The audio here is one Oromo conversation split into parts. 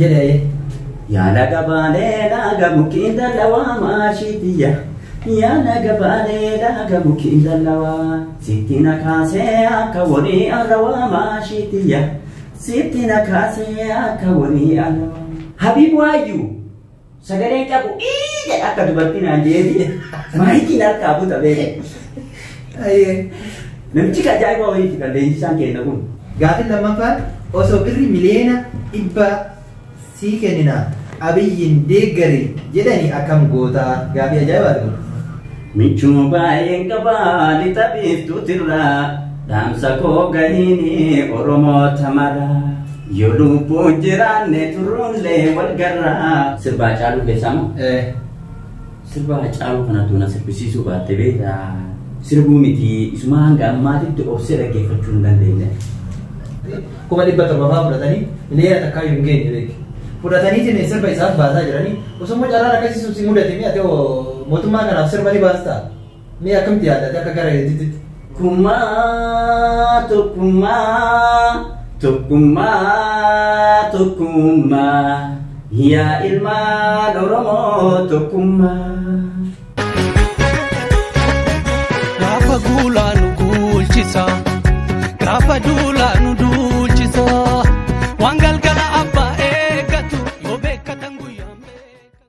jedhee yaa laga baanee laga mukiin dallawaa maashitiya yaa laga baanee laga mukiin dallawaa sitti na kaasee akka walii arrawaa maashitiya sitti na kaasee akka walii arrawaa Habib waayyuu sagaleen qabu jedha akka dubartiin aan jeeti maayikiin harkaa buta beeke namichi ajaa'iba wayiiti kan leenjisaan kenna kun gaafin lammaffaan osoo birri miliyoona 100 sii kennina abiyyiin deeggari jedhanii akkam gootaa gaafii ajaa'ibaa ta'u. Michuu baay'een qabaa lixa biiftuutirraa dhaamsa koo gahiini Oromoota maraa yoo lubbuun jiraanne turruunlee wal garraa. Sirbaa caaluu keessaa sirbaa caaluu kanatu na sirbisiisuu baatte beektaa sirbuu miti isuma hanga ammaatitti obsee dhaggeeffachuu hin dandeenye. Kuma 700 fudhatanii miliyoona takkaa yoo hin geenye beeki. Fudhatanii sirba isaaf baasaa jiranii osoo carraan akkasii si mudate mi'a ta'u mootummaa kanaaf sirba ni baastaa mi'a akkamitti yaadate akka gara eetitti. Kummaa tokkummaa yaa ilmaan Oromoo tokkummaa. Gaafa guulaa nu guulchisa gaafa duulaa nu duulchisa waan galgala abbaa eeggatu yoo beekatan guyyaan beekatu.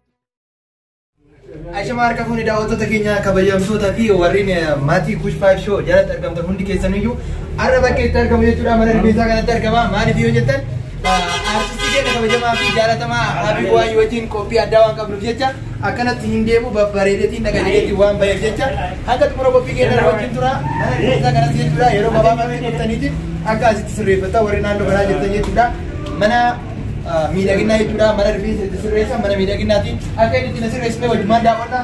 Aishama harka fuuni daawwattoota keenya kabajamtootaa fi warreen maatii Kush 5 show jalatti argamtan hundi keessaniyyuu har'a bakka itti argamu jechuudha mana rifeensaa kanatti argama maaliif yoo jettan artistii keenya kabajamaa fi jaalatamaa Habib Waayyuu wajjin qophii addaa waan qabnuuf jecha akkanatti hin deemu babbareedeetiin nagadeetiin waan baheef jecha hanga xumura qophii keenya wajjin tura mana rifeensaa kanatti jechuudha yeroo gabaabaa dhuftaniitiin akka asitti sirreeffattaa warri naannoo kanaa jirtan jechuudha mana miidhaginaa jechuudha mana rifeensa itti sirreessa mana miidhaginaatiin akka inni itti na sirreessee wajjumaan daawwadha.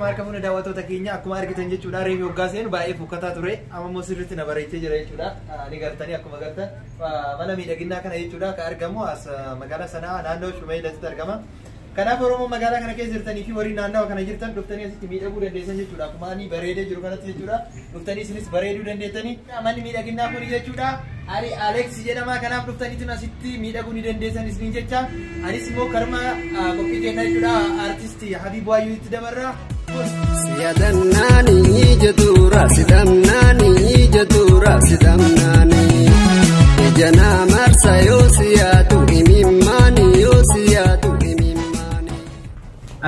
marka funa daawwattoota keenya akkuma argitan jechuudha reefi hoggaa seenu baay'ee fokkataa ture amma immoo sirriitti na bareechee jira jechuudha ni gartanii akkuma gartan mana miidhaginaa kana jechuudha ka argamu as magaalaa sanaa naannoo Shumeedatti argama kanaaf Oromoo magaalaa kana keessa jirtanii fi warri naannoo kana jirtan dhuftanii asitti miidhaguu dandeessan jechuudha akkuma ani bareedee jiru kanatti jechuudha dhuftanii isinis bareeduu dandeettanii manni miidhaginaa kun jechuudha Ari Alex jedhama kanaaf dhuftanii asitti miidhaguu ni dandeessan isiniin jecha anis immoo karma qophii keenya jechuudha artisti Habib Wayyuu itti dabarra Siyadanani jadura sidamnani jadura sidamnani Jana marsa yosiyatu imimani yosiyatu imimani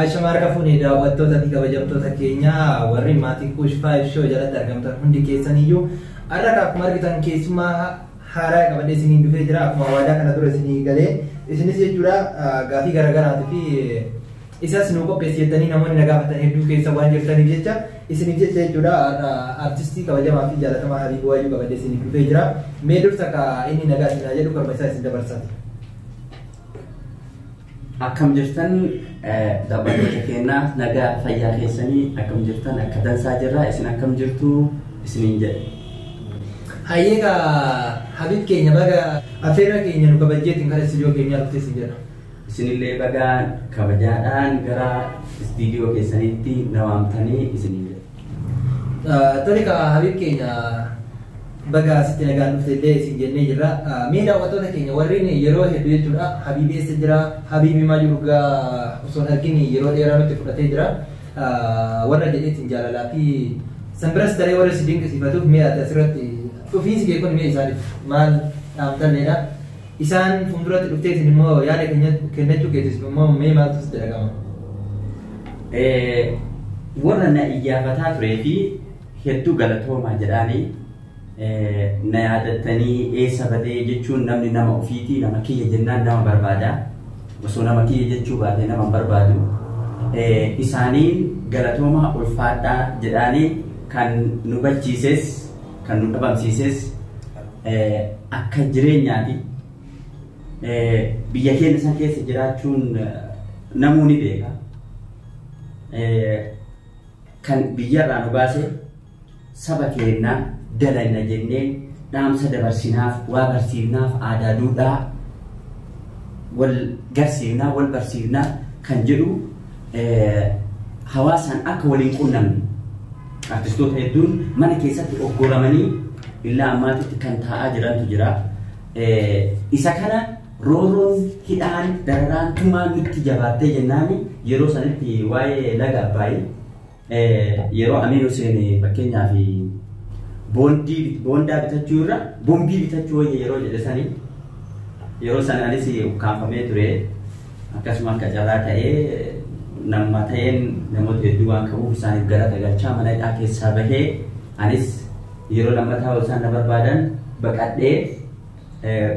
Aisha marka funi daawwattoota fi kabajamtoota keenya warri maatii Kush 5 show jalatti argamtan hundi keessaniyyuu arra akkuma argitan keessumaa haaraa qabadee isiniin dhufee jira akkuma waadaa kana dura isinii galee isinis jechuudha gaafii garaagaraatii fi isas nu qopheessitanii namoonni na gaafatan hedduu keessa waan jirtaniif jecha isiniif jecha jechuudha artistii kabajamaa fi jaalatamaa Habib Wayyuu qabadee isiniif dhufee jira mee dursa ka inni nagaa isinaa jedhu korma isaa isin dabarsati. Akkam jirtan daawwattoota keenya nagaa fayyaa keessanii akkam jirtan akka dansaa jirra isin akkam jirtu isiniin jedhe. Hayyeka Habib keenya baga afeera keenya nu kabajeetiin kan istiidiyoo keenya dhuftee isin jedha. Isinillee baga kabajaadhaan gara istiidiyoo keessanitti na waamtanii isiniin jedhe. Tole ka Habib keenya baga asitti nagaan dhufteellee isin jennee jirra. Mee daawwattoota keenya warreen yeroo hedduu jechuudha Habib eessa jira Habib himaa jiru gaa osoo argin yeroo dheeraa nutti fudhatee jira warra jedheetiin jaalalaa fi sanbiras daree warra si dinqisiifatuuf mee ati asirratti dhufiinsi kee kun mee isaaniif maal dhaamtalleedha isaan fuulduratti dhufteetiin immoo yaada kennachuu keessis immoo mee maaltu sitti dhagama? Warra na iyyafataa turee fi hedduu galatoomaa jedhaanii na yaadattanii eessa badee jechuun namni nama ofiitii nama kiyya jennaan nama barbaada osoo nama kiyya jechuu baate nama barbaadu isaaniin galatoomaa ulfaadhaa jedhaanii kan nu bachiises kan nu dhabamsiises akka jireenyaati biyya keenya san keessa jiraachuun namuu ni beeka kan biyyarraa nu baase saba keenya dalayna jennee dhaamsa dabarsinaaf waa barsiifnaaf aadaa duudhaa wal garsiifnaa wal barsiifnaa kan jedhu hawaasaan akka waliin qunnamnu artistoota hedduun mana keessatti oggoramanii illaa ammaatitti kan taa'aa jirantu jira. Isa kana rooroon hidhaan dararaan tumaa nutti jabaattee jennaani yeroo sanitti waa'ee laga Abbaayii yeroo Amiin Hussein fakkeenyaaf boondaa bitachuu irra bombii bitachuu wayya yeroo jedhe sanii yeroo sanaanis kaafamee ture akkasuma akka carraa ta'ee nama ta'een namoota hedduu waan qabuuf isaaniif galata galchaa mana hidhaa keessaa bahee anis yeroo lammataa isaan na barbaadan baqadhee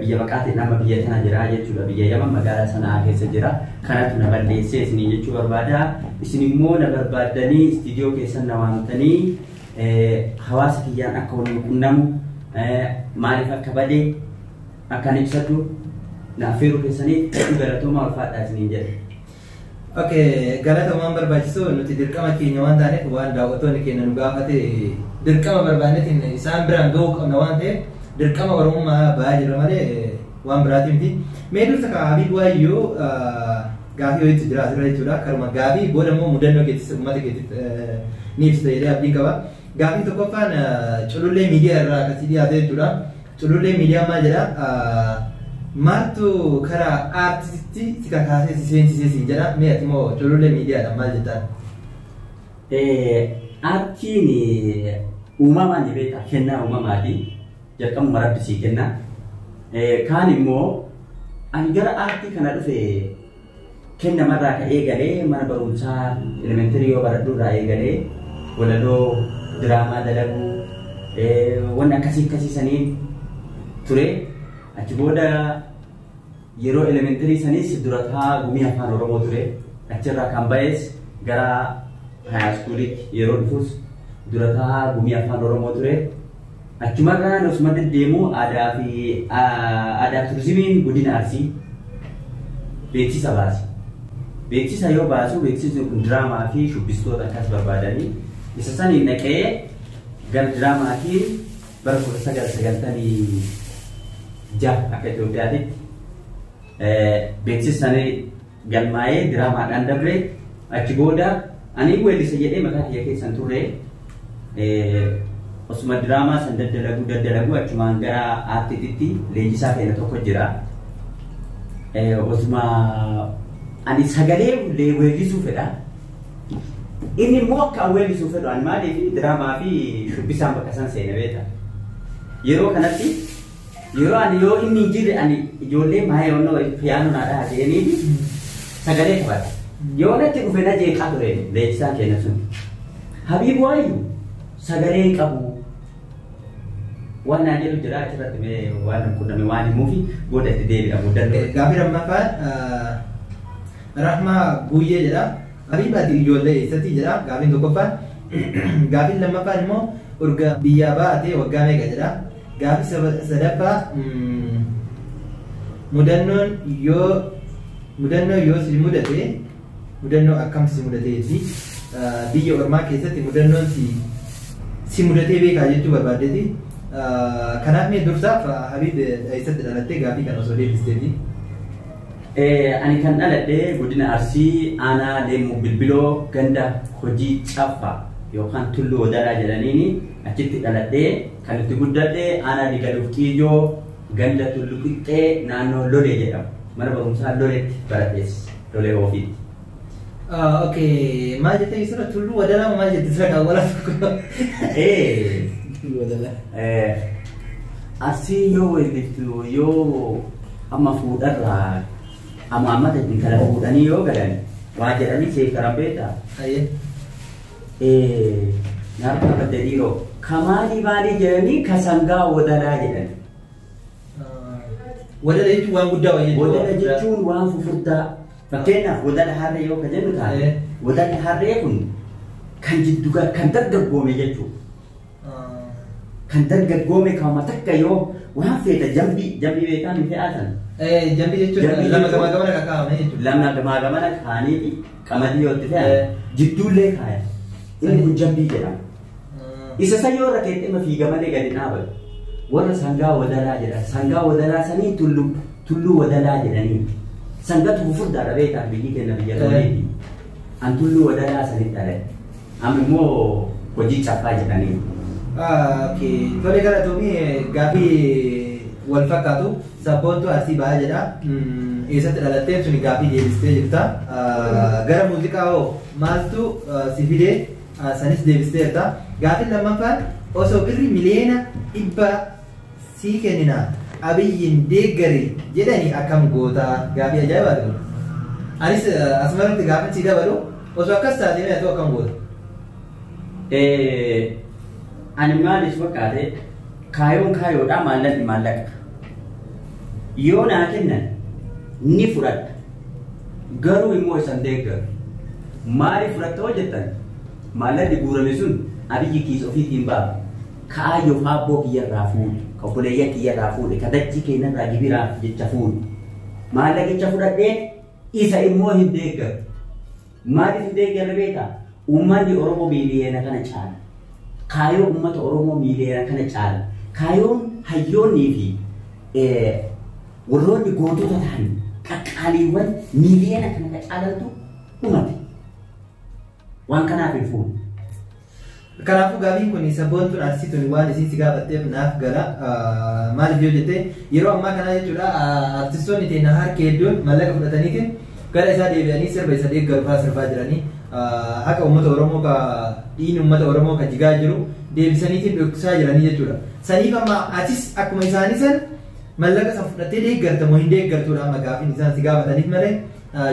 biyya baqaatee nama biyya tana jira jechuudha biyya Yaman magaalaa sanaa keessa jira kanatu na balleessee isinii jechuu barbaada isin immoo na barbaadanii istiidiyoo keessan na waamtanii hawaasa kiyyaan akka waliin qunnamu maaliif akka badee akkan ibsatu na affeeruu keessanii galatoomaa ulfaadhaa isiniin jedhe. Okay, galatoomaan barbaachisu nuti dirqama keenya waan taaneef waan daawwattoonni keenya nu gaafate dirqama barbaanetiin isaan biraan gahuu qabna waan ta'eef dirqama Oromummaa ba'aa jira malee waan biraatii miti. Mee dursa ka Habib Wayyuu gaafii wayiitu jira asirra jechuudha. Karuma gaafii booda immoo mudannoo keettis uummata keetiif ni ibsita jedhee abdiin qaba. Gaafii tokkoffaan culullee miidiyaa irraa akkasii dhiyaate jechuudha. Culullee miidiyaa maal jedha? Maaltu karaa aartistii si kakaasee si seensisee siin jedha. Mee ati immoo culullee miidiyaadha maal jettaan? Aartiin uumamaan ni beektaa kennaa uumamaati. Jalqabuma rabbi sii kenna. Kaan immoo ani gara aartii kana dhufe kennamarraa ka'ee galee mana barumsaa elementarii yoo baradhu irraa eegalee walaloo diraamaa dalaguu wanni akkasiisanii ture. Achi booda yeroo elementarii sanis durataa gumii afaan Oromoo ture. Achirraa kan ba'es gara high schoolitti yeroo dhufus durataa gumii afaan Oromoo ture. Achumarraa osuma deddeemu aadaa turizimiin godina Arsii beeksisa baase. beeksisa yoo baasu beeksisni kun diraamaa fi shubbistoota akkas barbaadanii isa saniin dhaqee gara diraamaatiin bara 1996 akka Itoophiyaatitti beeksisa sanii galmaa'ee diraamaadhaan dabree achi booda ani weellisa jedhee maqaa kiyya keessan turre osuma diraamaa san daddalagu achumaan gara aartiitti leenjisaa keenya tokko jira. Osuma ani sagalee weellisuu fedha. Inni immoo akka weellisuu fedhu ani maaliif diraamaa fi shubbisaan bakka san seena beeta. Yeroo kanatti yoo inni hin jirre ani ijoollee maayyoonnoo piyaanoo naadhaa deemee sagalee qabata. Yoo natti dhufe na jeeqaa ture leenjisaan keenya sun. Habiib waayu sagalee qabu. Waan naan jedhu jira achirratti mee waan qunname waan himuufi booda itti deebi'a muddannoo. Gaafii lammaffaan Rahmaa Guyyee jedha. Habiibaati ijoollee eessatti jedha. Gaafiin tokkoffaan. Gaafiin lammaffaan immoo urga biyyaa baatee waggaa meeqa jedha. Gaafii sadaffaa mudannoo yoo si mudate mudannoo akkam si mudateeti biyya ormaa keessatti mudannoon si mudatee beekaa jechuu barbaaddeeti. Kanaaf mee dursaaf Habiib eessatti dhalattee gaafii kan osoo deebisteeti? Ani kan dhaladhee godina Arsii aanaa Leemuu Bilbiloo ganda hojii Caffaa yookaan Tulluu Odaraa jedhaniini achitti dhaladhee kan itti guddadhee aanaa Digaluuf Xiyyoo ganda Tulluu Qixxee naannoo Lolee jedhamu mana barumsaa Loleetti baradhees Lolee Oofiitti. Okay, maal jettee isirra Tulluu Odaraa maal jettee isirra kaawwala tokko? Arsii yoo weelliftu yoo amma fuudharraa amma ammata intala fuudhanii yoo galan waa jedhanii seef karan beektaa? Nyaata badde dhiiroo kamaanii maalii jedhanii kasangaa Wadaraa jedhan. Wadala jechuun waan guddaa wayii. Wadala jechuun waan fufurdaa. Fakkeenyaaf wadala harree yoo ka jennu taate wadalli harree kun kan jiddu kan dargaggoome jechuudha. Kan dargaggoome kaama takka yoo waan feeta jambii beekaan hin fe'atan. Jambii jechuun lama gamaa gamana kaa'ame jechuudha. Lama gamaa gamana kaa'anii qamadii yoo itti fe'an jidduullee kaaya. Inni kun jambii jedhama. Isa san yoo rakkeetti ma fiiga malee gadi dhaabatu. Warra sangaa Wadaraa jedha. Sangaa Wadaraa sanii tulluu Wadaraa jedhanii. Sangatu fufurdaadha beekaan biyyi keenya biyya Loleetti. An Tulluu Wadaraa sanii dhalee. Amma immoo hojii Caffaa jedhanii. Tole galatoomii gaafii wal fakkaatu sabboontu Arsii ba'aa jedha. Eessatti dhalattee suni gaafii deebistee jirta. Gara muuziqaa hoo maaltu si fidee sanis deebisteerta. Gaafiin lammaffaan osoo birri miliyoona 100 sii kennina Abiyyiin deeggari jedhanii akkam gootaa gaafii ajaa'ibaati kun. Anis asumarratti gaafin sii dabalu osoo akkas taatee mee ta'u akkam goota? Ani maaliif fakkaate kaayoon kaayoodhaa maallaqni maallaqa. Yoo naa kennan ni fudhadha. Garuu immoo isan deeggaru. Maaliif fudhatta hojjettan? Maallaqni guurame sun Abiyyi kiis ofiitiin ba'a. Kaayyoo faabboo kiyyarraa fuudhe. Obboleeyyan kiyyarraa fuudhe. Kadachii keenyarraa gibiraaf jecha fuudhe. Maallaqicha fudhadhee isa immoo hin deeggaru. Maaliif hin deeggarre beekaa? Uummanni Oromoo miiliyoona kana caala. Kaayoo uummata Oromoo miiliyoona kana caala. Kaayoon hayyoonnii fi warroonni gootota ta'an qaqqaaliiwwan miiliyoona kana caalantu uumate. Waan kanaaf hin fuudhu. Kanaafuu gaafiin kun sabboontuun Arsiituun waan isin si gaafatteef naaf gala. Maaliif yoo jettee yeroo ammaa kana jechuudha artistoonni teenya harki hedduun maallaqa fudhataniitiin gara isaa deebi'anii sirba isa deeggaruufaa sirbaa jiranii. Akka uummata Oromoo ka dhiini uummata Oromoo kan jigaa jiru deebisaniitiin dhoksaa jiranii jechuudha. Saniif amma atis akkuma isaanii san maallaqa san fudhattee deeggartamoo hin deeggartuudha amma gaafiin isaan si gaafataniif malee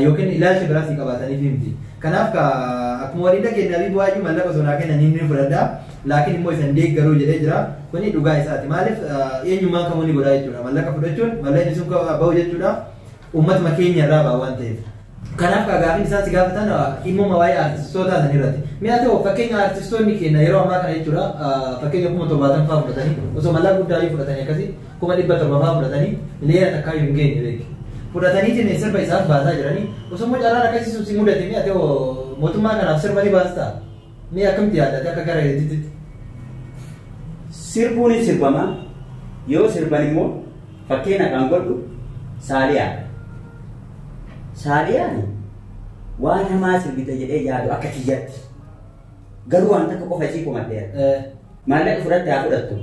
yookiin ilaalcha biraa si qabaataniif miti. Kanaaf akkuma waliin dhageenya Habiib waayuu maallaqa sonaa kennanii ni fudhadha. Laakiin immoo isan deeggaruu jedhee jira. Kuni dhugaa isaati. Maaliif eenyummaan kamuu ni godhaa jechuudha. Maallaqa fudhachuun maallaqni sun bahu jechuudha. Uummatuma keenya irraa ba'a waan ta'eef. Kanaaf gaafiin isaan si gaafatan dhimma waa'ee artistoota san irratti. Mi'a ta'u fakkeenya artistoonni keenya yeroo ammaa kana jechuudha fakkeenya 70,000 fa'aa fudhatanii osoo maallaqa guddaa fudhatanii akkasii 700,000 fa'aa fudhatanii miliyoona takkaa hin geenye beeki. fudhataniitiin sirba isaaf baasaa jiranii osoo immoo carraan akkasii si mudatanii ati mootummaa kanaaf sirba ni baastaa mee akkamitti yaadate akka gara hedduutti sirbuun sirbama yoo sirban immoo fakkeenya kan godhu Saaliyaan waan hamaa sirbita jedhee yaadu akka kiyyatti garuu waan takka qofa isii komadheera maallaqa fudhatte haa fudhattu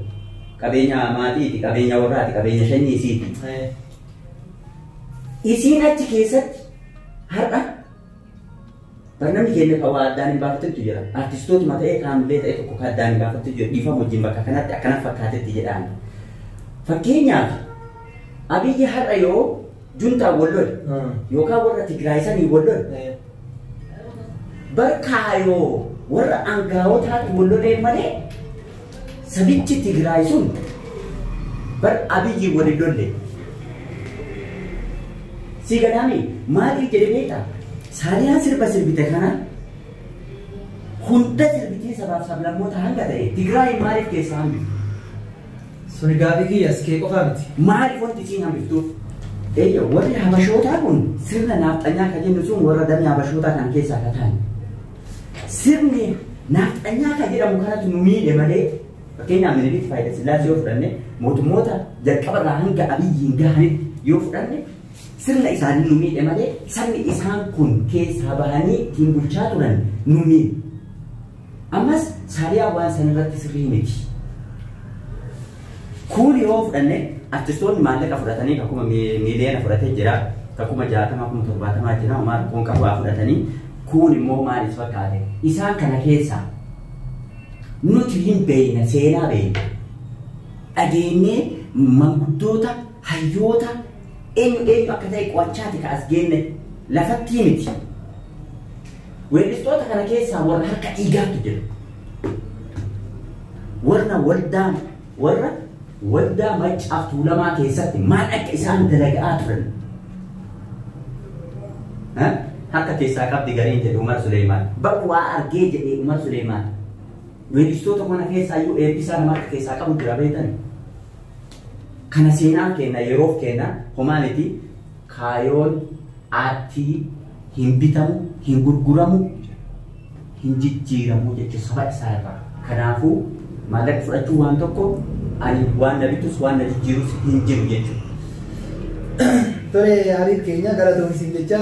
qabeenya maatiiti qabeenya warraati qabeenya shanyii isiiti isiin achi keessatti har'a barnamni keenya qawaa addaan hin baafattu jira artistootuma ta'ee qaamolee ta'e tokko kan addaan hin baafattu jira dhiifama wajjin bakka kanatti akkana fakkaatetti jedhaan fakkeenyaaf Abiyyi har'a yoo juntaa wallol yookaan warra Tigraayisanii wallol barkaayoo warra angaawotaatti wallolee malee sabichi Tigraay sun bar Abiyyi wali lolle si gadaami maaliif jedhe beekta Saaliyaan sirba sirbite kana hunda sirbitee sabaaf sablammoota hanga ta'e Tigraay maaliif keessa hambi suni gaafii kiyyaas kee qofaa miti maaliif wanti isiin hambiftuuf eeyyo warri habashootaa kun sirna naafxanyaa kan jennu sun warra damee habashootaa kan keessaa ka ta'an sirni naafxanyaa kan jedhamu kanatu nu miidhe malee fakkeenyaaf Minilik Haayile Sillaasee yoo fudhanne mootummoota jalqabarraa hanga Abiyyiin gahanitti yoo fudhanne sirna isaanii nu miidhe malee sabni isaan kun keessaa bahanii ittiin bulchaa turan nu miidhe ammas Saaliyaan waan san irratti sirrii miti kun yoo fudhanne artistoonni maallaqa fudhatanii akkuma miiliyoona fudhatee jira akkuma 60 akkuma 70 jira maal kun qabaa fudhatanii kun immoo maalis fakkaate isaan kana keessaa nuti hin beekna seenaa beekna dhageenyee manguddoota hayyoota eenyu akka ta'e qo'achaati ka as geenne lafatti miti weellistoota kana keessaa warra harka dhiigaatu jira warra waldaa Maccaaf Tuulamaa keessatti maal akka isaan dalagaa turan harka keessaa qabdi gariin jedhe Umar Suleemaan bakka waa argee jedhe Umar Suleemaan weellistoota kana keessaa iyyuu eebbisaa nama harka keessaa qabu jira beektan kana seenaan kenna yeroof kenna homaaniti kaayoon aartii hin bitamu hin gurguramu hin jijjiiramu jechuun saba isaa irraa kanaafuu maallaqa fudhachuu waan tokko ani waan na bitus waan na jijjiirus hin jiru jechuudha. Tole hariin keenya gara toomisiin jecha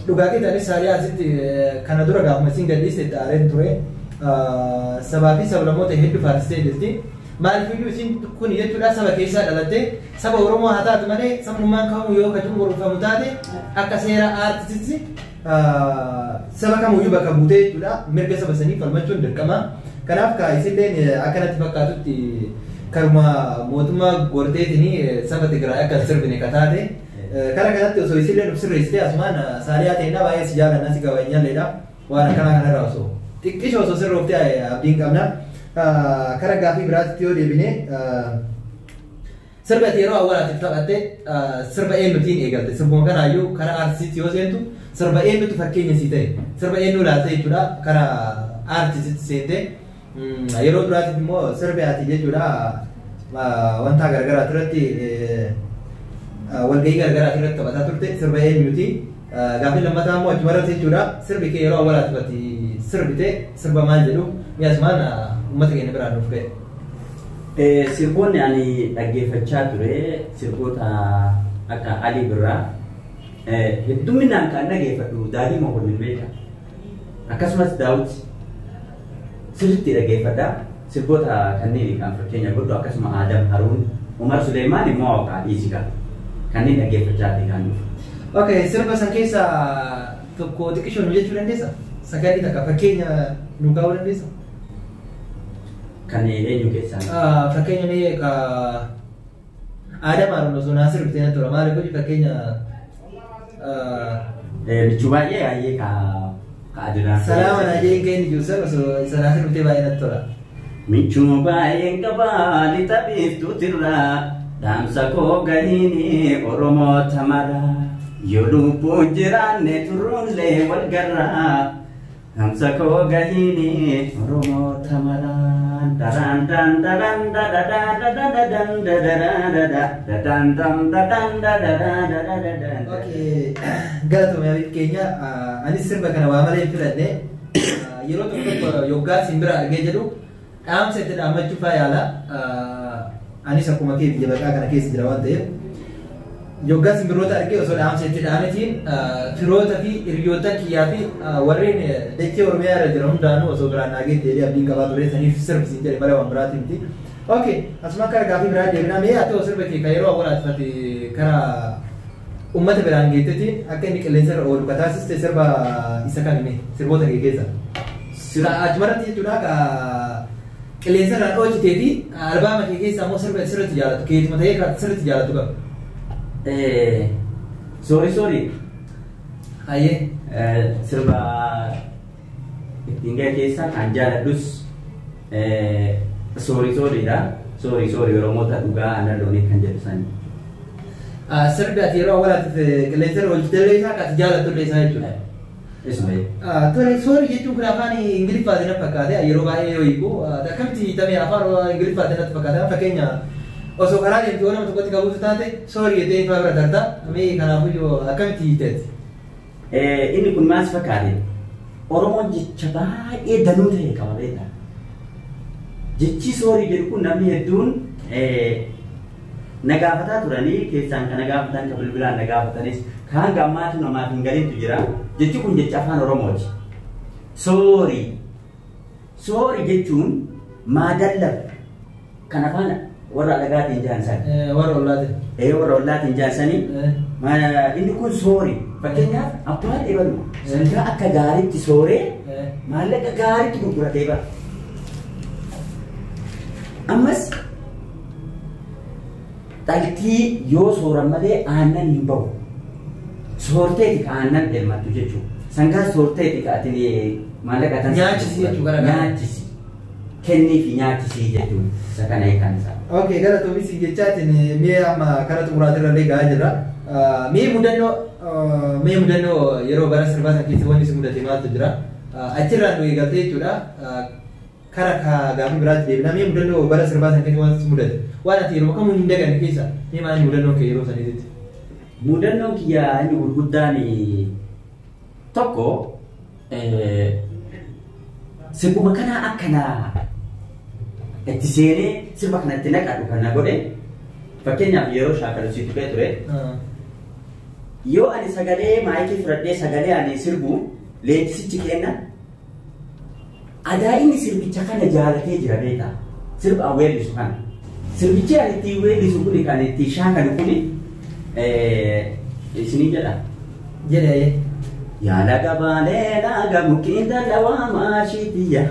dhugaa keetaanis Saaliyaa asitti kana dura gaafuma isiin gadhiiste dhaareen ture sabaa fi sablammoota hedduu faarsitee jirti. Maaliif isiin kun jechuudha saba keessaa dhalattee saba Oromoo haa taatu malee sabummaan kamuu yoo kacuun gorfamu taate akka seera aartistitti saba kamuyyuu bakka buutee jechuudha mirga saba sanii falmachuun dirqama. Kanaaf isilleen akkanatti fakkaatutti karuma mootummaa gorteetiin saba Tigraay akka sirbine kataate kara kanatti osoo isilleen sirreessitee asumaan Saaliyaa ta'inna baay'ee si jaalannaa si kabajnalleedha waan akkana kanarraa osoo xiqqishoo osoo sirrooftee abdiin qabna kara gaafii biraatti yoo deebine sirba yeroo awwaalaatiif taphatte sirba eenyutiin eegalte sirbuma kanaayyuu kara aartistiitti yoo seentu sirba eenyutu fakkeenya sii ta'e sirba eenyu laatte jechuudha kara aartistiitti seentee yeroo duraatiif immoo sirbaati jechuudha wanta garagaraa irratti walgahii garagaraa irratti taphataa turte sirba eenyuti gaafii lammataa immoo achuma irratti jechuudha sirbi kee yeroo awwaalaatiif sirbite sirba maal jedhu mi'aasumaan uummata keenya biraan nuuf ga'e. Sirboonni ani dhaggeeffachaa ture sirboota akka Alii Birraa hedduminaan kan dhaggeeffadhu Daadhii Mokonnin beeka akkasumas Daawit sirriitti dhaggeeffadha sirboota kanneen kan fakkeenya godhu akkasuma Adam Haruun Umar Suleemaan immoo dhiisika kanneen dhaggeeffachaa kan dhufu. Okay, sirba san keessa tokko xiqqishoo nu jechuu dandeessa? Sagalii takka fakkeenya nu kaa'uu dandeessa? Kan eenyu keessaa? Fakkeenya mee Adam Haruun osoo naa sirbitee natti tola maaliif hojii fakkeenya michuu baay'ee ka adunaa. Salaama naa jeen kee inni jiru osoo isa naa sirbitee baay'ee natti tola. Michuu baay'een qabaa lixa biiftuutirraa dhaamsa koo gahiini Oromoo tamaraa yoo lubbuun jiraanne turruunlee wal garraa dhaamsa dhaamsa koo gahini Oromoo tamaraan daran dan daran dadadan dadadan dadadan dadadan dadadan. Oke, galatoomii abid keenya anis sirba kana waa malee filadhe yeroo tokko yoggaa simbira argee jedhu dhaamsa itti dhaamachuu yaala anis akkuma kee biyya baqaa kana keessa jira waan ta'eef yoggaa simbirroota argee osoo dhaamsa itti dhaametiin firoota fi hiriyoota kiyyaa fi warreen dachee Oromiyaa irra jiran hundaanuu osoo biraan naagee jedhee abdiin qabaa ture saniif sirbisiin jedhe malee waan biraati miti. Oke, asuma akka gaafii biraa deebinaa mee haa ta'u sirba kee kan yeroo awwaalaatiifate karaa ummata biraan geettetti akka inni qilleensa irra oolu kataasiste sirba isa kan inni sirboota kee keessa. Achumarratti jechuudha qilleensa irraa dhoojitee fi albaama kee keessa ammoo sirba sirriitti jaalatu keetuma ta'ee sirriitti jaalatu qaba. Sorry. Hayyee. Sirba ittiin ga'e keessa kan jaaladhus sorry dha. Sorry Oromoota dhugaa aannan loonii kan jedhu sani. Sirbi ati yeroo awwaalaatiif qilleensa irra oolchitee isaa kan jaalattu illee isaa jechuudha. Tole sorry jechuun kun afaan Ingiliffaatiin natti fakkaate yeroo baay'ee yoo hiiku akkamitti tamee afaan Ingiliffaatiin natti fakkaate fakkeenya osoo karaa deemtu nama tokkotti qabuutu taate sorry jettee ifaa bira tarta mee kanaafuyyuu akkamitti hiiteeti? Inni kun maal fakkaate? Oromoon jecha baay'ee danuu ta'e qaba beektaa? Jechi sorry jedhu kun namni hedduun nagaafataa turanii keessaan kan nagaafatan kan bilbilaan nagaafatanis kaan gammaatu namaaf hin galintu jira. Jechi kun jecha afaan Oromooti. Sorry jechuun maadallaf kan afaan warra alagaatiin jaansani. Warra ollaatiin. Warra ollaatiin jaansani. Inni kun sorry. Fakkeenyaaf abbaan eebalu sangaa akka gaariitti sooree maallaqa gaariitti gurguratee bara. Ammas dhaltii yoo sooran malee aannan hin bahu. Soorteeti ka aannan elmattu jechuudha. Sangaa soorteeti ka ati maallaqa tan nyaachisii jechuudha gara nyaachisi. Kennii fi nyaachisii jechuudha. Isa kana eegan isaa. Okay, gara toobisii jechaatiin mee amma karaa xumuraatirra illee gahaa jirra. Mee mudannoo yeroo bara sirbaa sana keessa wanni si mudate maaltu jira? Achirraan nu eegaltee jechuudha. Karaa gaafii biraatti deebina. Mee mudannoo bara sirbaa sana keessa wanti si mudate? Waan ati yeroo kamuu hin daganne keessa mee maali mudannoo kee yeroo saniitti? Mudannoon kiyyaa inni gurguddaan tokko sirbuma kanaa akkanaa itti seenee sirba kanatti naqadhu kan na godhe fakkeenyaaf yeroo shaakalu si tuqee ture yoo ani sagalee maayikii fudhadhee sagalee ani sirbu leenjisichi kenna adaa inni sirbicha kana jaalatee jira beekaa sirba weellisu kana sirbichi ani itti weellisu kuni kan itti shaakalu kuni isinii jedha jedhee yaada gabaalee laaga mukiin dallawaa maashitiyya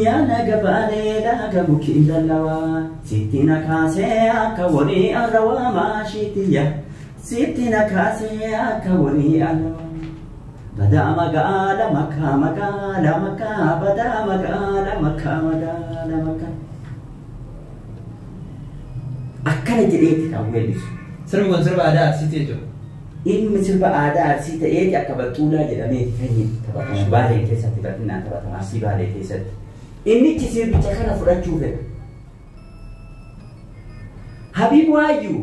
yaada gabaalee laaga mukiin dallawaa sitti na kaasee akka walii arrawaa maashitiyya sitti na kaasee akka walii arrawaa badaa magaala makkaa badaa magaala makkaa akkana jedheeti kan weellisu. Sirbi kun sirba aadaa Arsiiti jechuudha. Ilmi sirba aadaa Arsii ta'eeti akka Battuulaa jedhameeti kan inni taphatamu Baalee keessatti bal'inaan taphatama Arsii Baalee keessatti. Innichi sirbicha kana fudhachuu fedha. Habiib Waayyuu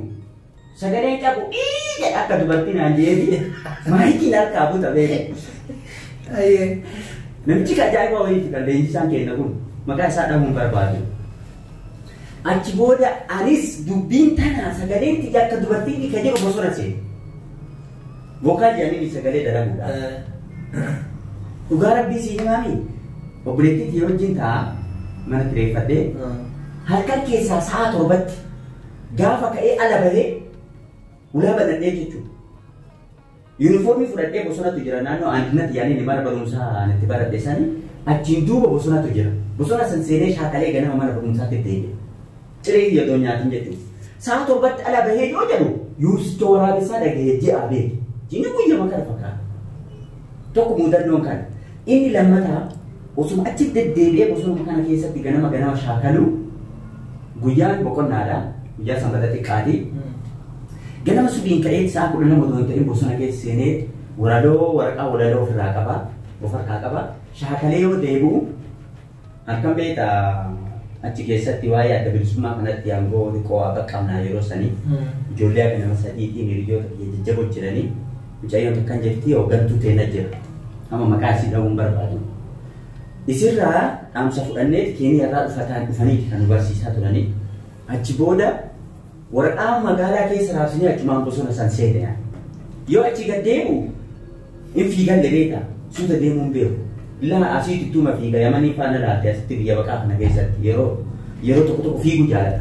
sagaleen qabu jedha akka dubartiin aanjeetii maayikiin harkaa buta beeku. Namichi ajaa'iba wayiiti kan leenjisaan kenna kun maqaa isaa dhabuun barbaadu. Achi booda anis dubbiin tanaa sagaleen xiqqaa akka dubartiin kan jedhu bosona seenu. Vokaal jedhanii sagalee dalaguudha. Dhugaa rabbii si himaami. Obboleettii yoo wajjin ta'a mana kireeffadhee halkan keessaa sa'a 7tti gaafa ka'ee ala bahee ulaa banadhee jechuudha. Yuunifoormii fudhadhee bosonatu jira naannoo Andinnati yaanii mana barumsaa natti baradhe sanii achiin duuba bosonatu jira. Bosona san seenee shaakalee ganama mana barumsaatti deebi'e. Ciree yoo nyaatin jechuudha. Sa'a 7tti ala bahee yoo jedhu yuusicha waraabessaa dhagahee ji'a beeku. Jinni guyyaa makara fakkaata. Tokko mudannoon kana. Inni lammataa osuma achi deddeebi'ee bosona kana keessatti ganama shaakalu guyyaan boqonnaadha. Guyyaa sanbata xiqqaati. Ganama subiin ka'ee sa'a 12 otoo hin ta'in bosona keessa seenee waraqaa walaloo ofirraa qaba. Of harkaa qaba. shaakalee yoo deebi'u harkan beektaa achi keessatti waa'ee adda bilisummaa kanatti aangoo xiqqoo akka qabnaa yeroo sanii ijoollee akka nama sadiitiin hiriyoota jajjaboo jiranii mucayyoon akkan jettii hooggantuu teena jira amma maqaa isii dha'uun barbaadu. Isirraa dhaamsa fudhannee Keeniyaarraa dhufaniiti kan nu barsiisaa turanii achi booda waraqaa magaalaa keessa raabsinee achumaan bosona san seene yoo achi gad deemu in fiigan lebeeta suuta deemuun beeku illaa asii tuttuma fiiga yamanii faana laatte asitti biyya baqaa kana keessatti yeroo tokko fiigu jaalata.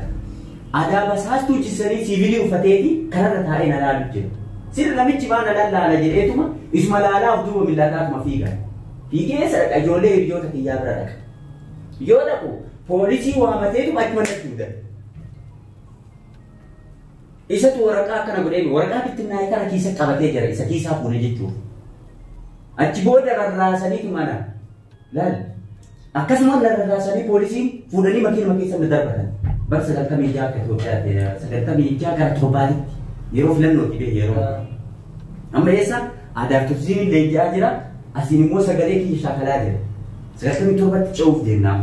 Aadaa basaastuu jissanii siivilii uffateeti kanarra taa'ee na laalu jira. Sirri namichi baana lallaala jedheetuma isuma laalaa of duuba miillataatuma fiigan. Fiigee sadaka ijoollee hiriyoota kiyyaa bira dhaqa. Yoo dhaqu poolisii waamateetuma achuma natti mudan. Isatu waraqaa akkana godhee waraqaa bittinnaa'ee kana kiisa qabatee jira isa kiisaa fuune jechuudha. Achi booda rarraasaniitu mana laal akkasumas rarraasanii poolisiin fuudhanii makiinuma keessa na darbatan. Bar 96 akka Itoophiyaatti 96 gara 7tti yeroo filannooti bee yeroo amma eessa aadaa turizimii leenji'aa jira asiin immoo sagalee kiyya shaakalaa jira 97tti ce'uuf deemnaa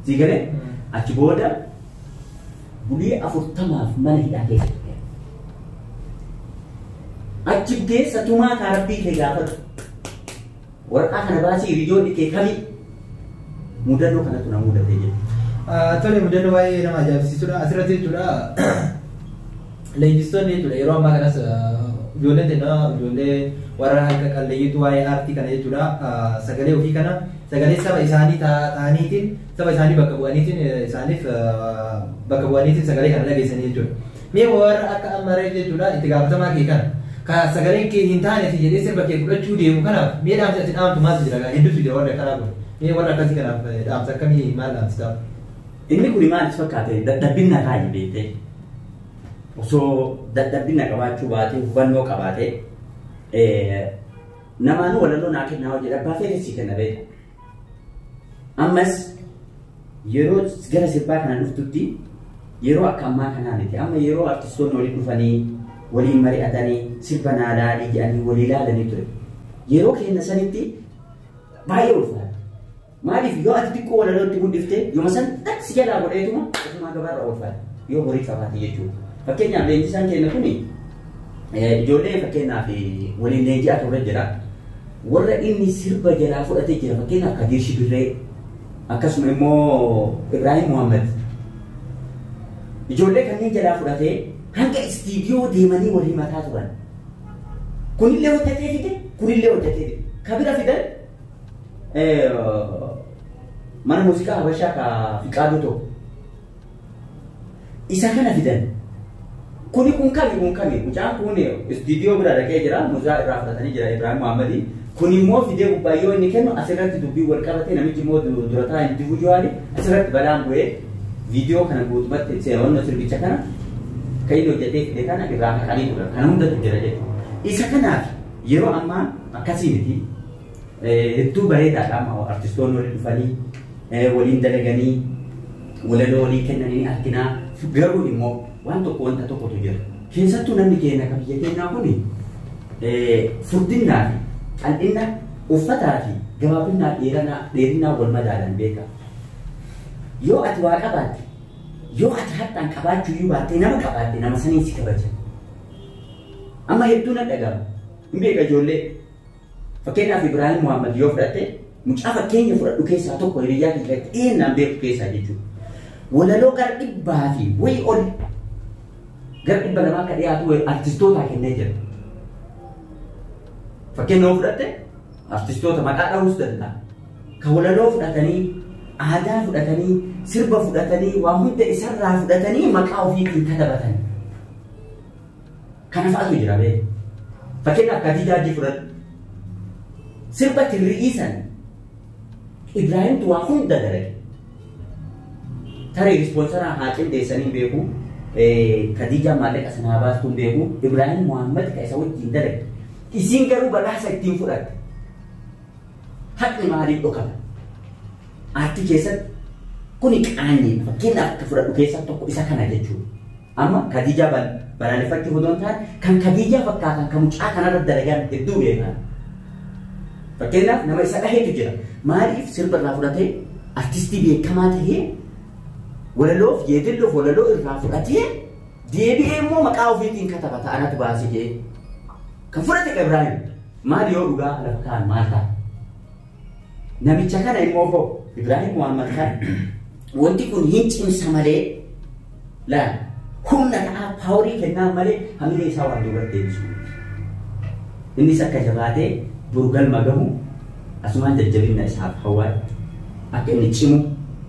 siigalee achi booda bulii 40 mana hidhaa keessa achi keessa tumaa kaarabbii kee gaafatu waraqaa kana baasii hiriyoonni kee kamii mudannoo kanatu na mudatee jira. Tole mudannoo baay'ee nama ajaa'ibsiisudha. Asirratti jechuudha leenjistoonni jechuudha yeroo ammaa kanas ijoolleen teenna ijoollee warra harka qalleeyyiitu waa'ee aartii kana jechuudha sagalee ofii kana sagalee saba isaanii ta'aniitiin saba isaanii bakka bu'aniitiin isaaniif bakka bu'aniitiin sagalee kana dhageessanii jechuudha. Mee warra akka ammaree jechuudha itti gaafatamaa kee kana ka sagaleen kee hin taane jedhee sirba kee fudhachuu deemu kanaaf mee dhaamsa itti dhaamtu maaltu jira hedduutu jira warra kanaaf mee warra akkasii kanaaf dhaamsa akkamii maal dhaamsitaa? Inni kun maalis fakkaate dadhabbina kaayi beekte osoo dadhabbina qabaachuu baate hubannoo qabaate namaanuu walaloo naa kennaa hojii dhabbaa feesisii kenna beekta. Ammas yeroo gara sirbaa kana dhuftutti yeroo akka ammaa kanaa miti amma yeroo artistoonni walii dhufanii waliin mari'atanii sirba naa laalii jedhanii walii laalanii ture yeroo kenna sanitti baay'ee ulfaata. Maaliif yoo ati xiqqoo walalootti guddiftee yooma san taksi jalaa godheetuma ofumaa gabaarra oolfata yoo horii qabaate jechuudha. Fakkeenyaaf leenjisaan kenna kuni ijoollee fakkeenyaaf waliin leenji'aa turre jira. Warra inni sirba jalaa fudhatee jira fakkeenyaaf Kadir Shibirree akkasuma immoo Ibrahim Muhammad. Ijoollee kanneen jalaa fudhatee hanga istiidiyoo deemanii walii mataa turan. Kunillee hojjetee fide kunillee hojjetee fide. Kabira fidan mana muuziqaa Habashaa ka Fiqaaduu tokko isa kana fidan kuni kun kami mucaan kun istiidiyoo bira dhaqee jira muuziqaa irraa fudhatanii jira Ibrahim Muhammadi kun immoo fidee gubbaayyoo inni kennu asirratti dubbii wal qabatee namichi immoo durataa individuaali asirratti balaan bu'ee viidiyoo kana guutumatti seewwanno sirbicha kana kan inni hojjetee fide kana irraa haqanii tura kana hundatu jira jechuudha. Isa kanaaf yeroo ammaa akkasii miti hedduu bareedaadha amma artistoonni waliin dhufanii waliin dalaganii walaloo walii kennanii arginaa garuu immoo waan tokko wanta tokkotu jira keessattuu namni keenya kan biyya keenyaa kun furdinnaa fi qal'ina uffataa fi gabaabinaa dheerinaa wal madaalan beeka yoo ati waa qabaatte yoo ati haxaan qabaachuu iyyuu baattee nama qabaatte nama sanii si kabaja amma hedduu na dhagama hin beeka ijoollee fakkeenyaaf Ibrahim Muhammad yoo fudhatte mucaa fakkeenya fudhadhu keessaa tokko hiriyyaa keessatti eenyaan beeku keessaa jechuudha. Walaloo gara 100 fi wayii ol gara 200 akka dhiyaatu artistootaa kennee jira. Fakkeenya yoo fudhatte artistoota maqaa dha'uus danda'a. Kan walaloo fudhatanii aadaa fudhatanii sirba fudhatanii waa hunda isarraa fudhatanii maqaa ofiitiin katabatan. Kana fa'aatu jira bee. Fakkeenyaaf Kadiijaa fudhatu. Sirba tirri'iisan Ibraahimtu waa hunda dalage. Tarii ispoonsaraa haa qindeessanii beeku Kadiijaa maallaqa sanaa baastuun beeku Ibraahim Muhammad ka isa wajjin dalage. Isiin garuu badhaasa ittiin fudhatte. Haqni maaliif dhokata? Aartii keessatti kuni qaanii fakkeenyaaf akka fudhadhu keessaa tokko isa kana jechuudha. Amma Kadiijaa balaaleffachuu odoo hin taane kan Kadiijaa fakkaatan kan mucaa kanarra dalagan hedduu beekan. Fakkeenyaaf nama isa dhaheetu jira. Maaliif sirba irraa fudhatee artistii beekamaa ta'ee walaloof yeedalloof walaloo irraa fudhatee deebi'ee immoo maqaa ofiitiin katabata anatu baasee jedhee kan fudhate Ibraahim maal yoo dhugaa lafa kaan maal ta'a? Namicha kana immoo koo Ibraahim Muhammad kan wanti kun hin cimsa malee laa humna ta'aa paaworii kennaa malee hamilee isaa waan duubatti deebisu. Innis akka jabaatee burgal magamu asumaan jajjabinna isaaf hawaa akka inni cimu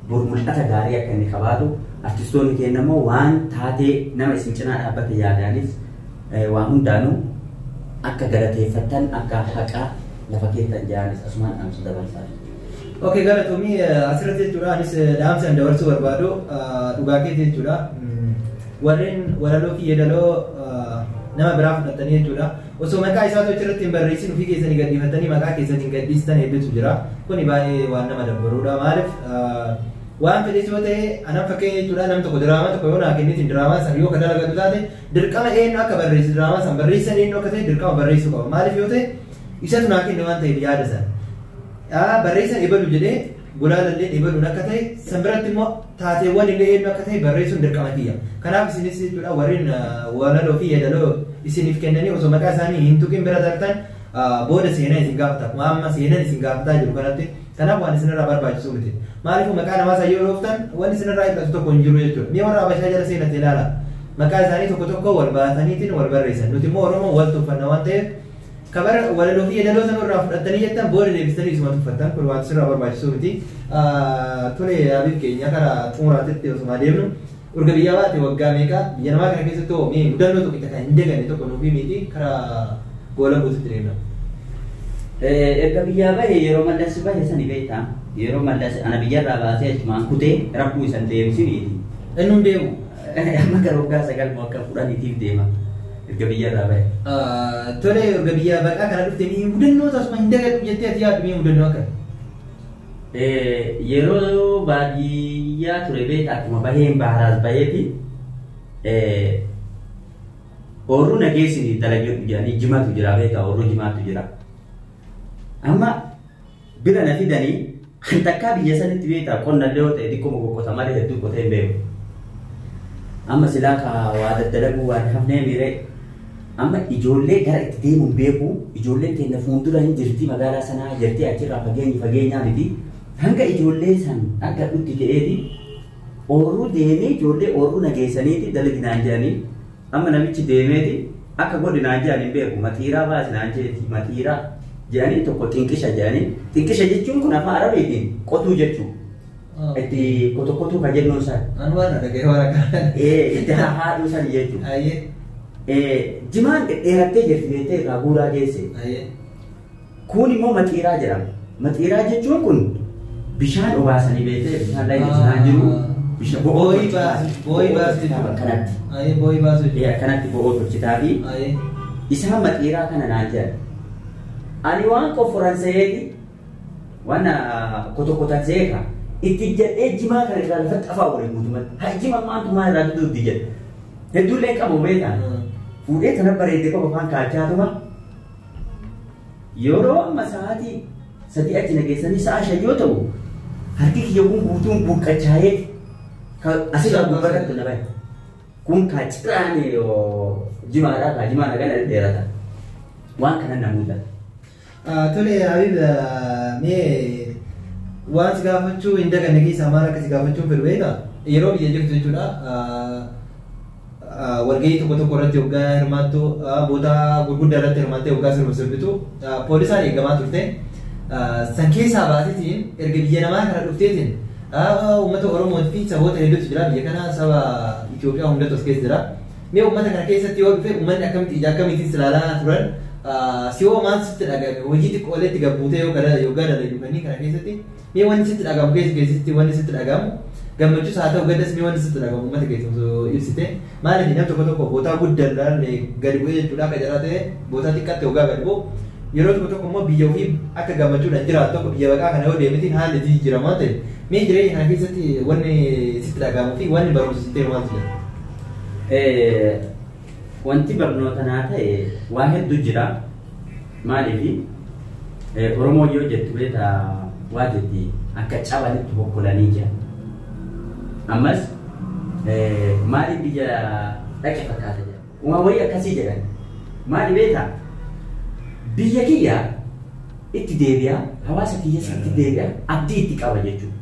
bor mul'ata gaarii akka inni qabaatu artistoonni keenya immoo waan taatee nama isin cinaa dhaabbate yaadaanis waan hundaanuu akka galateeffatan akka haqaa lafa keessan jaanis asumaan dhaamsa dabarsaa. Okay, galatoomii asirratti jechuudha anis dhaamsa dabarsuu barbaadu dhugaa keessa jechuudha. Warreen walaloo fi yeedaloo nama biraa fudhatanii jechuudha. Osoo maqaa isaa irratti hin barreessin ofii keessanii gadhiifatanii maqaa keessanii gadhiistan hedduutu jira. Kuni baay'ee waan nama dabbaruudha. Maaliif waan fedhes yoo ta'e anaan fakkeenya jechuudha nam tokko diraamaa tokko yoo naa kennitiin diraamaa san yoo ka dalagatu taate dirqama eenyu akka barreessu diraamaa san barreessan eenyu akka ta'e dirqama barreessuu qaba. Maaliif yoo ta'e isatu naa kenne waan ta'eef yaada san. Barreessan ibalu jedhee gulaalallee ibaluun akka ta'e san biratti immoo taateewwan illee eenyu akka ta'e barreessuun dirqama kiyya. Kanaaf isinis jechuudha warreen walaloo fi yeedaloo isiniif kennanii osoo maqaa isaanii hin tuqin bira dartan booda seenaa isin gaafata. Akkuma amma seenaan isin gaafataa jiru kanatti kanaaf waan isinirraa barbaachisu miti. Maaliif maqaa namaa isaa yoo dhooftan waan isinirraa hir'atu tokko hin jiru jechuudha. Mee warra Habashaa jala seenate ilaala. Maqaa isaanii tokko tokko wal baataniitiin wal barreessan. Nuti immoo Oromoo wal tuffanna waan ta'eef kabara walaloo fi yeedaloo sana irraa fudhattanii jettan booda deebistanii isuma tuffattan kun waan isinirraa barbaachisu miti. Tole Habib keenya karaa xumuraatitti osuma deemnu urga biyyaa baate waggaa meeqa biyya namaa kana keessatti hoo mee mudannoo tokko itti kan hin deeganne tokko nuufii miti karaa goola buusitti deemna. Erga biyyaa bahe yeroo mallas bahe sani beektaa yeroo mallas ana biyyarraa baasee achumaan kutee rakkoo isan deebisiniiti. Inni deemu. Amma gara waggaa 9 moo akka 10 deema. Erga biyyarraa bahe. Tole erga biyyaa baqaa kana dhuftee mee mudannoo tasuma hin deegadhu jettee ati yaaddu mee mudannoo akka? Yeroo baadiyyaa ture beektaa akkuma baheen baharaas baheeti oorruu nageessini dalagee jedhanii jimatu jira beektaa oorruu jimaatu jira. Amma bira na fidanii kan takkaa biyya sanitti beektaa qonna illee yoo ta'e xiqqoo qoqqoota malee hedduu qotee hin beeku. Amma silaa ka waa daddalaguu waan hafnee miiree amma ijoollee gara itti deemuun beeku ijoolleen keenya fuuldura hin jirti magaalaa sanaa jirti achirraa fageenyaa miti. Hanga ijoollee san akka dhutti ta'eeti oorruu deemee ijoollee oorruu nageessaniiti dalaginaan jedhanii amma namichi deemeeti akka godhinaan jedhan hin beeku maxiiraa baasinaan jedheti maxiiraa jedhanii tokko xinqisha jedhanii xinqisha jechuun kun afaan arabiitiin qotuu jechuu itti qotuu ka jennuun san itti haadhuu san jechuu jimaan dheerattee jirti beektee irraa guuraa geesse kun immoo maxiiraa jedhama maxiiraa jechuun kun bishaan obaasanii beektee bishaan laayini isaan jiru bishaan bo'oo kanatti bo'oo tolchitaa fi isaan maxiiraa kana naan jedhan ani waan qofforan seeti waan kotokotan seeka itti jedhee jimaa kana irraa lafatti afaa waliin guutumatti haa jima maantu maal irraa duduutti jedhe hedduullee qabu beekaan fuudhee kana bareedee qofa afaan kaachaatuma yeroo amma sa'aatii 3 achi nageessanii sa'a 5 yoo ta'u harki kiyya kun guutuun buqqachaa'ee asirraa gubbarratti na bahe kun kaa ciraane jimaadhaa kaa jimaa nagaa dheerata waan kana namuudha. Tole Habib mee waan si gaafachuu hin daganne keessaa maal akka si gaafachuun fedhu beektaa yeroo biyya jirtu jechuudha walgahii tokko tokko irratti hoggaa hirmaattu boota gurguddaa irratti hirmaattee hoggaa sirbitu poolisaan eegamaa turte. San keessaa baatetiin erga biyya namaa kana dhufteetiin uummata Oromoo fi saboota hedduutu jira biyya kana saba Itoophiyaa hundatu as keessa jira. Mee uummata kana keessatti yoo dhufe uummanni akkamitti ilaalaa turan si'oo maal sitti dhagahame hojii xiqqoo walitti gabbuutee yoo dalagu kana keessatti mee wanni sitti dhagahamu keessatti wanni sitti dhagahamu gammachuus haa ta'u gaddas mee wanni sitti dhagahamu uummata keessa ibsite maaliif nam tokko tokko bootaa guddaarraan gadi bu'ee jechuudha akka jaraa ta'e bootaa xiqqaatti hoggaa gadi bu'u yeroo tokko tokko immoo biyya ofii akka gammachuudhaan jiraatu tokko biyya baqaa kana yoo deemetiin haalli jijjiiramaa ta'e mee jireenya kana keessatti wanni sitti dhagahamuu fi wanni barumsisittee maaltu jira? Wanti barnoota naa ta'e waa hedduu jira maaliif Oromoo yoo jettu beeta waa jetti akka cabanitti bokkolanii jiran. Ammas maaliif biyya dhaqe fakkaata jedha. Uumamanii akkasii jedhan. Maali beeta biyya kiyya itti deebi'a, hawaasa kiyya itti deebi'a, abdii itti qaba jechuudha.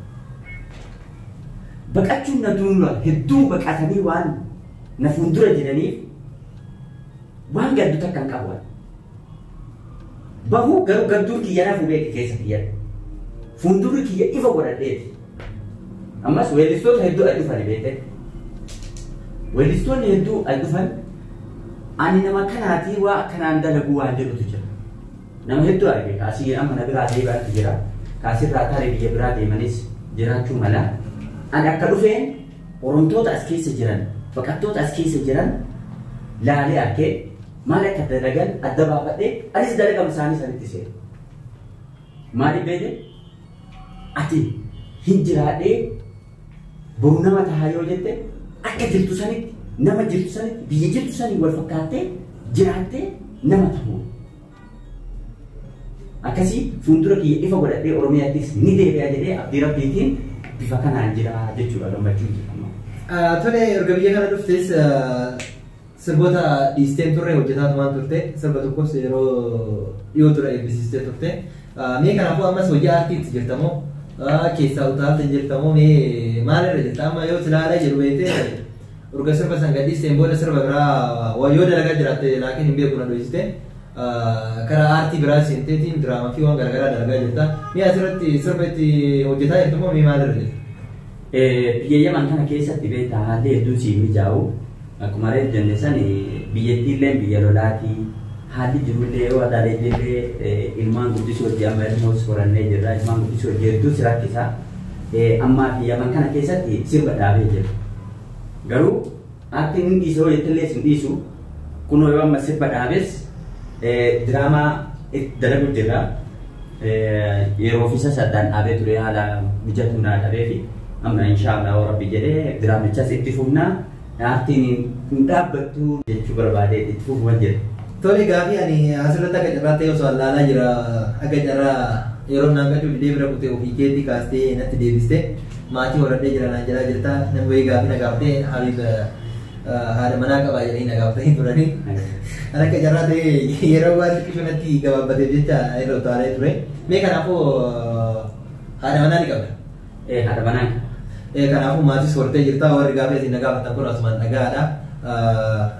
Baqachuun na duula hedduu baqatanii waan na fuuldura jiraniif waan gaddu takka hin qabu. Bahuu garuu gadduun kiyya naaf beeke keessa kiyya. Fuuldurri kiyya ifa godhadheeti. Ammas weellistoota hedduu as dhufan beekte. Weellistoonni hedduu as dhufan ani nama kanaatii waa akkanaan dalagu waan jedhutu jira. Nama hedduu arge kaasii amma na biraa deebi'aatti jira. Kaasirraa tarii biyya biraa deemanis jiraachuu mala. Ani akka dhufeen Oromtoota as keessa jiran, baqattoota as keessa jiran laalee arkee maal akka dalagan adda baafadhee anis dalagama isaanii sanitti seera. Maaliif beekte? Ati hin jiraadhee boru nama tahaa yoo jette akka jirtu sanitti nama jirtu sanitti biyya jirtu sanii wal fakkaattee jiraattee nama ta'uu. Akkasii fuuldura kiyya ifa godhadhee Oromiyaattis ni deebi'a jedhee abdii rabbiitiin bifa kanaan jira jechuudha gammachuu jedhama. Tole erga biyya kana dhuftes sirboota dhiisteen turre hojjetaa tumaan turte sirba tokkos yeroo dhiyoo ture eebbisiistee turte. Mee kanaafuu ammas hojii aartiitti jirtamoo keessaa utaaltee jirtamoo mee maalirra jirta amma yoo silaalee jedhu beekte urga sirba san gadhiisteen booda sirba biraa yoo dalagaa jiraatte laakiin hin beeku na dhoysite karaa aartii biraa seenteetiin diraamaa fi waan garaagaraa dalagaa jirta. Mee asirratti sirba itti hojjetaa jirtamoo mee maalirra jirta? Biyya Yaman kana keessatti beektaa haalli hedduu siif mijaa'u akkuma reef jenne san biyyattiillee biyya lolaatii haalli jirullee yoo adaalee ilmaan guddisuu hojii amma ilmoos horannee jirra ilmaan guddisuu hojii hedduu si rakkisa. Ammaa fi Yaman kana keessatti sirba dhaabee jira. Garuu aartiin hin dhiisoo jettillee sin dhiisu kunoo yoo amma sirba dhaabes diraamaa dalagu jirra. Yeroo fi sassaaddaan dhaabee ture haala mijatu naa dhabee fi amma inshaallah rabbi jedhee diraamichas itti fufnaa aartiin hin dhaabbattu jechuu barbaadee itti fufuma jira. Tole gaafii ani asirratti akka carraa ta'e osoo allaalaa jira akka carraa yeroo naan gaddu didee bira kutee ofii keetti kaastee natti deebiste maatii horadhee jira naan jedhaa jirta namni wayii gaafii na gaafatee Habiib haadha manaa qabaa jedhanii na gaafatanii turanii akka carraa ta'e yeroo waan xiqqishu natti gabaabbateef jecha irra utaalee ture. Mee kanaafuu haadha manaa ni qabda? Haadha manaa. Kanaafuu maatii soortee jirta warri gaafii asiin na gaafatan kun asumaan dhagaadha.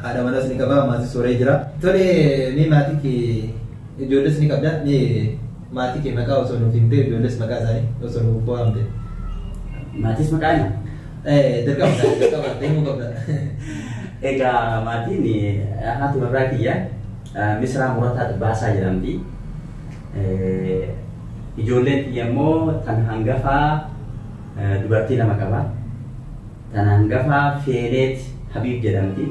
Haadha manaas ni qaba maatii sooree jira. Tole mee maatii kee ijoolles ni qabda mee maatii kee maqaa osoo nuuf himte ijoolles maqaa isaanii osoo nuuf fo'amte. Maatis maqaan? Dirqama deemuu qabda. Egaa maatiin haati warraa kiyya Misraa Murataa Baasaa jedhamti. Ijoolleen kiyya immoo tan hangafaa dubartii lama qaba. Tan hangafaa Feeneet Habiib jedhamti.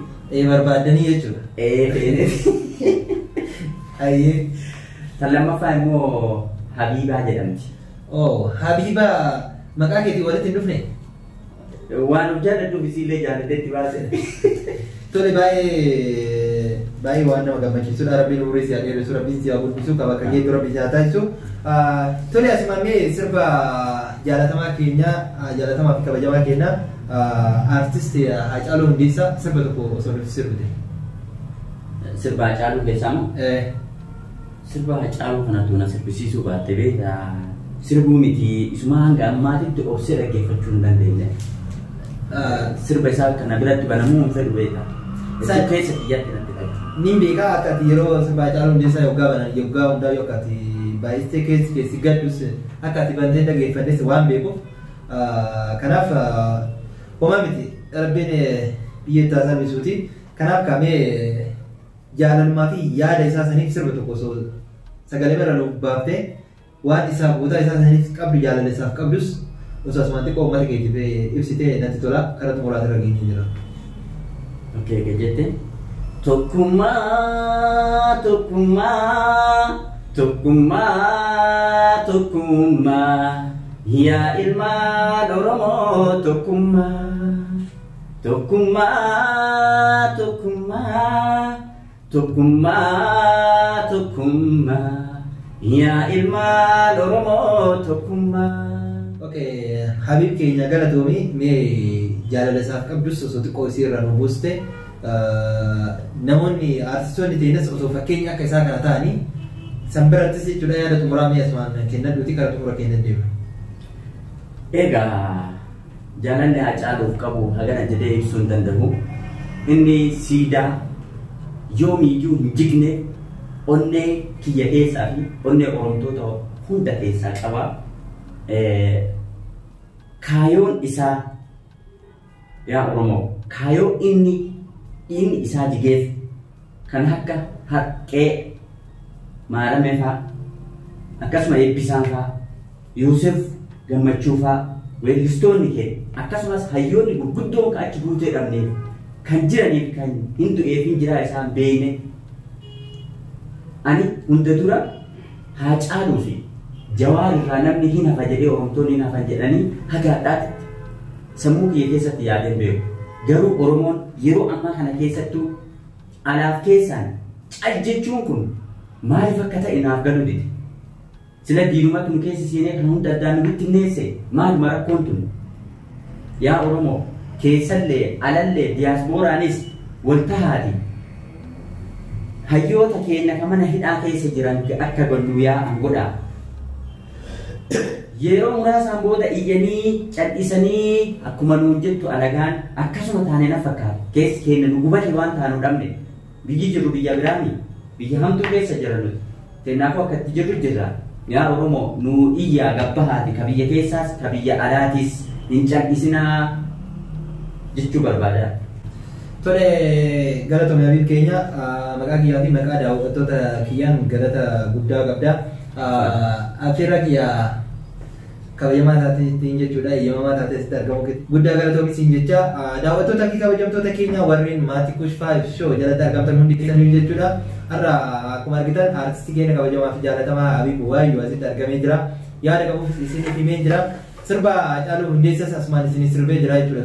Barbaaddanii jechuudha. Feeneet. Ayyee. Tan lammaffaa immoo Habiibaa jedhamti. Habiibaa maqaa keetii walitti hin dhufne? Waan of jaalladhuuf isiillee jaallateetti baase. Tole baay'ee waan nama gammachiisudha. Rabbiin umurii si haa dheeressu, Rabbiin si haa guddisu, qaba akka geeddu Rabbi si haa taasisu. Tole asimammee sirba jaalatamaa keenya jaalatamaa fi kabajamaa keenya artist Haacaaluu Hundeessaa sirba tokko osoo nuti sirbite. Sirba Haacaaluu Hundeessaa moo? Sirba Haacaaluu kanatu na sirbisiisuu baatte beektaa sirbuu miti isuma hanga ammaatitti obsee dhaggeeffachuu hin dandeenye. Sirba isaa kana biratti banamuu hin fedhu beektaa. Isa keessa kiyyatti natti dhaga. Nin beekaa akka ati yeroo sirba Haacaaluu Hundeessaa yoggaa banan yoggaa hundaa yoo akka ati baay'istee keessi gaddus akka ati bantee dhaggeeffannes waan beekuuf kanaaf homaa miti Rabbiin biyya itti taasifamisuuti. Kanaaf kamee jaalalmaa fi yaada isaa saniif sirba tokko osoo sagalee bira nuuf baaftee waan isaa guutaa isaa saniif qabdu jaalala isaaf qabdus osoo asumaan xiqqoo uummata keetiif ibsitee natti tola karaa xumuraati irra geenye jira. Okkee jette tokkummaa tokkummaa tokkummaa tokkummaa yaa ilmaan Oromoo tokkummaa tokkummaa tokkummaa tokkummaa tokkummaa yaa ilmaan Oromoo tokkummaa. Okay, Habib keenya galatoomii mee jaalala isaaf qabdus osoo xiqqoo isiirra nu buuste namoonni artistoonni teenas osoo fakkeenya akka isaa kana ta'anii san birattis jechuudha yaada xumuraa mee asumaan kennadhuuti karaa xumura kennan deema. Egaa jaalalli Hacaaluuf qabu hagana jedhee ibsuu hin danda'u. Inni siidaa yoomiyyuu hin jigne onnee kiyya keessaa fi onnee Oromtoota hunda keessaa qaba. Kaayoon isaa yaa Oromoo kaayoo inni isaa jigeef kan akka Haqqee Maaramee fa'aa akkasuma Eebbisaan fa'aa Yoosef Gammachuu fa'aa weellistoonni keenya akkasumas hayyoonni gurguddoon achi guutee dhabneef kan jiraniif kan hin du'eef hin jiraa isaan beekne ani hunda dura Haacaaluu fi Jawaar irraa namni hin hafa jedhee Oromtoonni hin hafan jedhanii hagaadhaatti sammuu kiyya keessatti yaadeen beeku. Garuu Oromoon yeroo ammaa kana keessattuu alaaf keessaan cal jechuun kun maaliif akka ta'e naaf galu dide. Sila diinumatti nu keessa seenee kan hunda addaan nutti neesse maaluma rakkoon tun. Yaa Oromoo keessallee alallee diyaaspooraanis wal tahaati. Hayyoota keenya kan mana hidhaa keessa jiran akka galuu yaa'an godhaa. Yeroo muraasaan booda iyyanii cal'isanii akkuma nuun jettu alagaan akkasuma taanee na fakkaata. Keessi keenya nu gubate waan taanu dhabne biyyi jirru biyya biraami biyya hamtuu keessa jira nuti. Kanaafuu akkatti jirru jirra. Yaa Oromoo nu iyyaa gabbahaati ka biyya keessaas ka biyya alaatis hin cal'isinaa jechuu barbaada. Tole galatoomii Habib keenya maqaa kiyyaa fi maqaa daawwattoota kiyyaan galata guddaa qabda. Afeerraa kiyyaa kabajamaa taateettiin jechuudha eeyyamamaa taateessitti argamu guddaa galatoomii siin jecha daawwattoota fi kabajamtoota keenya warreen maatii Kush 5 show jalatti argamtan hundi keessanii jechuudha. Har'a akkuma argitan artistii keenya kabajamaa fi jaalatamaa Habib Waayyuu asitti argamee jira. Yaada qabuuf isiniif himee jira. Sirba Hacaaluu Hundeessas asumaan isinii sirbee jira jechuudha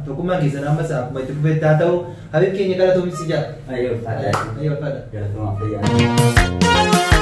tokkummaan keessan ammas akkuma itti fufetti haa ta'u Habib keenya galatoomii si jira. Ayyoo faadha. Ayyoo faadha. Galatoomaa fayyaa.